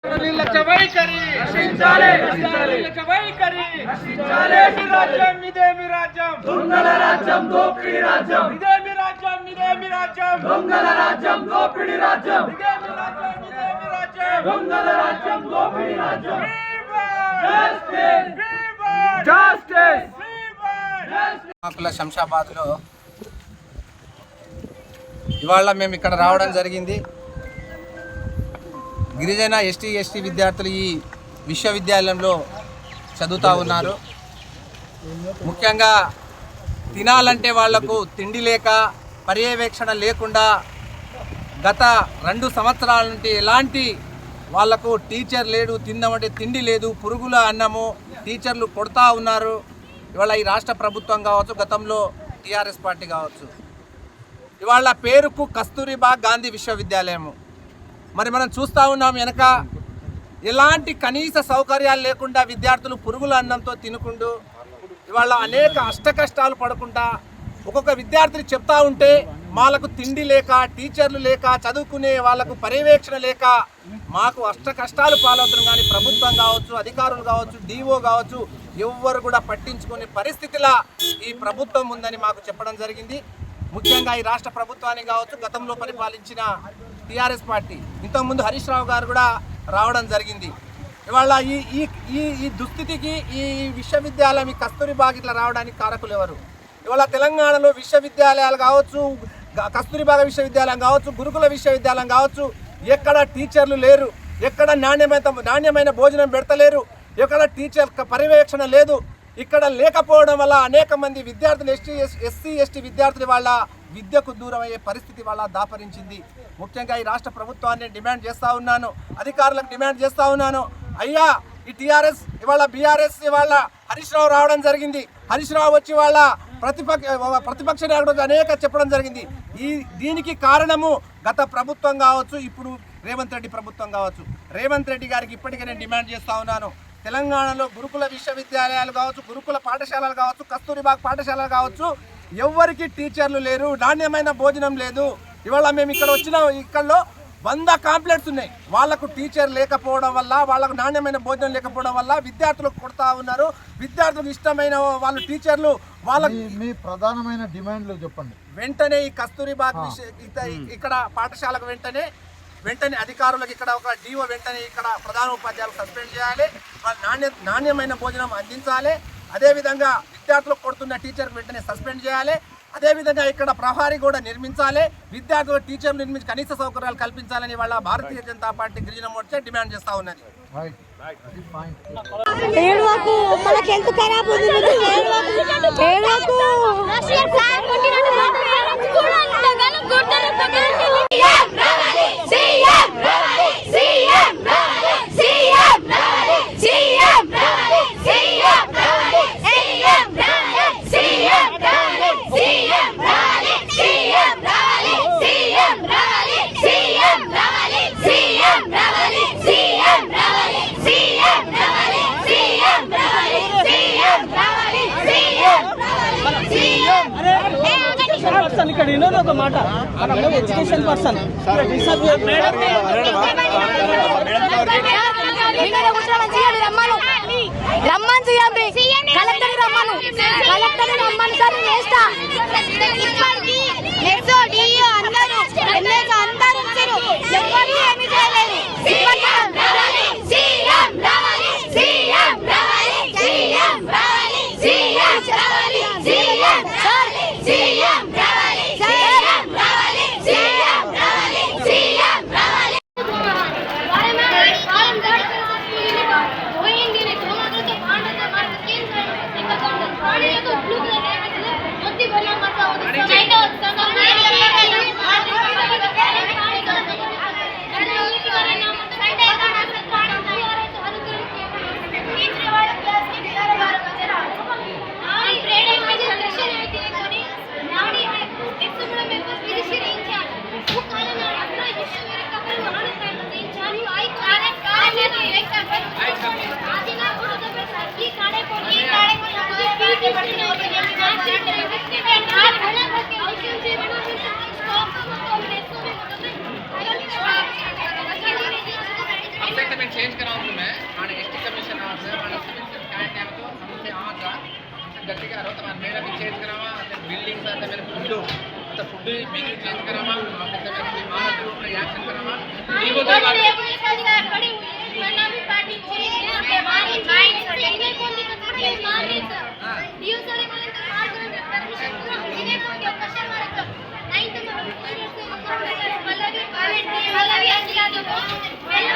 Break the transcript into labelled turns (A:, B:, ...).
A: నిర్లక్ష్య వైఖరి నిర్లక్ష్య వైఖరి ఇదేమి రాజ్యం ఇదేమి రాజ్యం దొంగల రాజ్యం దోపిడీ రాజ్యం ఇదేమి రాజ్యం ఇదేమి రాజ్యం దొంగల రాజ్యం దోపిడీ రాజ్యం ఇదేమి రాజ్యం ఇదేమి రాజ్యం దొంగల రాజ్యం దోపిడీ రాజ్యం జస్టిస్ జస్టిస్
B: శంషాబాద్లో ఇవాళ మేము ఇక్కడ రావడం జరిగింది. గిరిజన ఎస్టీ విద్యార్థులు ఈ విశ్వవిద్యాలయంలో చదువుతూ ఉన్నారు. ముఖ్యంగా తినాలంటే వాళ్లకు తిండి లేక పర్యవేక్షణ లేకుండా గత 2 సంవత్సరాల నుండి ఎలాంటి వాళ్లకు టీచర్ లేడు, తిందామంటే తిండి లేదు, పురుగుల అన్నము, టీచర్లు కొడతా ఉన్నారు. ఇవాళ ఈ రాష్ట్ర ప్రభుత్వం కావచ్చు, గతంలో టీఆర్ఎస్ పార్టీ కావచ్చు, ఇవాళ పేరుకు కస్తూరిబా గాంధీ విశ్వవిద్యాలయము. మరి మనం చూస్తూ ఉన్నాం, వెనక ఎలాంటి కనీస సౌకర్యాలు లేకుండా విద్యార్థులు పురుగుల అన్నంతో తినుకుంటూ ఇవాళ అనేక అష్టకష్టాలు పడకుండా ఒక్కొక్క విద్యార్థిని చెప్తా ఉంటే వాళ్ళకు తిండి లేక, టీచర్లు లేక, చదువుకునే వాళ్ళకు పర్యవేక్షణ లేక మాకు అష్టకష్టాలు పాలవుతున్నాం. కానీ ప్రభుత్వం కావచ్చు, అధికారులు కావచ్చు, డిఓ కావచ్చు, ఎవ్వరు కూడా పట్టించుకునే పరిస్థితిలా ఈ ప్రభుత్వం ఉందని మాకు చెప్పడం జరిగింది. ముఖ్యంగా ఈ రాష్ట్ర ప్రభుత్వాన్ని కావచ్చు, గతంలో పరిపాలించిన టీఆర్ఎస్ పార్టీ, ఇంతకుముందు హరీష్ రావు గారు కూడా రావడం జరిగింది. ఇవాళ ఈ దుస్థితికి ఈ విశ్వవిద్యాలయం, ఈ కస్తూరిబాగ్ ఇట్లా రావడానికి కారకులు ఎవరు? ఇవాళ తెలంగాణలో విశ్వవిద్యాలయాలు కావచ్చు, కస్తూరిబాగ విశ్వవిద్యాలయం కావచ్చు, గురుకుల విశ్వవిద్యాలయం కావచ్చు, ఎక్కడ టీచర్లు లేరు, ఎక్కడ నాణ్యమైన భోజనం పెడతలేరు, ఎక్కడ టీచర్ పర్యవేక్షణ లేదు. ఇక్కడ లేకపోవడం వల్ల అనేక మంది విద్యార్థులు ఎస్సీ ఎస్టీ విద్యార్థులు వాళ్ళ విద్యకు దూరం అయ్యే పరిస్థితి వాళ్ళ దాపరించింది. ముఖ్యంగా ఈ రాష్ట్ర ప్రభుత్వాన్ని డిమాండ్ చేస్తూ ఉన్నాను, అధికారులకు డిమాండ్ చేస్తూ ఉన్నాను. అయ్యా, ఈ టీఆర్ఎస్ ఇవాళ బీఆర్ఎస్ ఇవాళ హరీష్ రావు రావడం జరిగింది. హరీష్ రావు వచ్చి వాళ్ళ ప్రతిపక్ష నాయకుడు అనేక చెప్పడం జరిగింది. దీనికి కారణము గత ప్రభుత్వం కావచ్చు, ఇప్పుడు రేవంత్ రెడ్డి ప్రభుత్వం కావచ్చు. రేవంత్ రెడ్డి గారికి ఇప్పటికే నేను డిమాండ్ చేస్తూ ఉన్నాను, తెలంగాణలో గురుకుల విశ్వవిద్యాలయాలు కావచ్చు, గురుకుల పాఠశాలలు కావచ్చు, కస్తూరిబాగ్ పాఠశాలలు కావచ్చు, ఎవరికి టీచర్లు లేరు, నాణ్యమైన భోజనం లేదు. ఇవాళ మేము ఇక్కడలో 100 కాంప్లైంట్స్ ఉన్నాయి. వాళ్లకు టీచర్ లేకపోవడం వల్ల, వాళ్ళకు నాణ్యమైన భోజనం లేకపోవడం వల్ల విద్యార్థులకు కొడతా ఉన్నారు. విద్యార్థులకు ఇష్టమైన వాళ్ళు టీచర్లు వాళ్ళకి
C: మీ ప్రధానమైన డిమాండ్లు చెప్పండి.
B: వెంటనే ఈ కస్తూరిబాగ్ ఇక్కడ పాఠశాలకు వెంటనే అధికారులకు ఇక్కడ ఒక డిఓ వెంటనే ఇక్కడ ప్రధాన ఉపాధ్యాయులు సస్పెండ్ చేయాలి, నాణ్యమైన భోజనం అందించాలి. అదేవిధంగా విద్యార్థులకు కొడుతున్న టీచర్కి వెంటనే సస్పెండ్ చేయాలి. అదేవిధంగా ఇక్కడ ప్రహారీ కూడా నిర్మించాలి, విద్యార్థులు టీచర్లు నిర్మించి కనీస సౌకర్యాలు కల్పించాలని వాళ్ళ భారతీయ జనతా పార్టీ గిరిజన మోర్చా డిమాండ్ చేస్తూ ఉన్నది.
D: ఇక్కడ వినోద్ ఒక మాట, ఎడ్యుకేషన్ పర్సన్
E: రమ్మని చేయండి, కలెక్టర్ రమ్మను, కలెక్టర్ రమ్మని సార్ వేస్తా. అందరూ ఎవరు ఏమి చేయలేదు.
B: चेंज कराऊँ तो मैं माने एसटी कमीशन आ से माने सिविल से काय टाइम तो हमसे आ था गति का रो तो मेरा भी चेंज करावा बिल्डिंग से मेरे फुड तो फुड भी चेंज करावा तो मेरे मानव रूप में एक्शन करावा ये बोलते हैं
E: खड़ी हुई है वरना भी पार्टी पूरी है के मारी माइंड से कौन दिक्कत है मार रही है डीओ सारे वाले तो मार कर परमिशन पूरा इन्हें कौन क्या क्वेश्चन मारे तो नहीं तो मैं पहले भी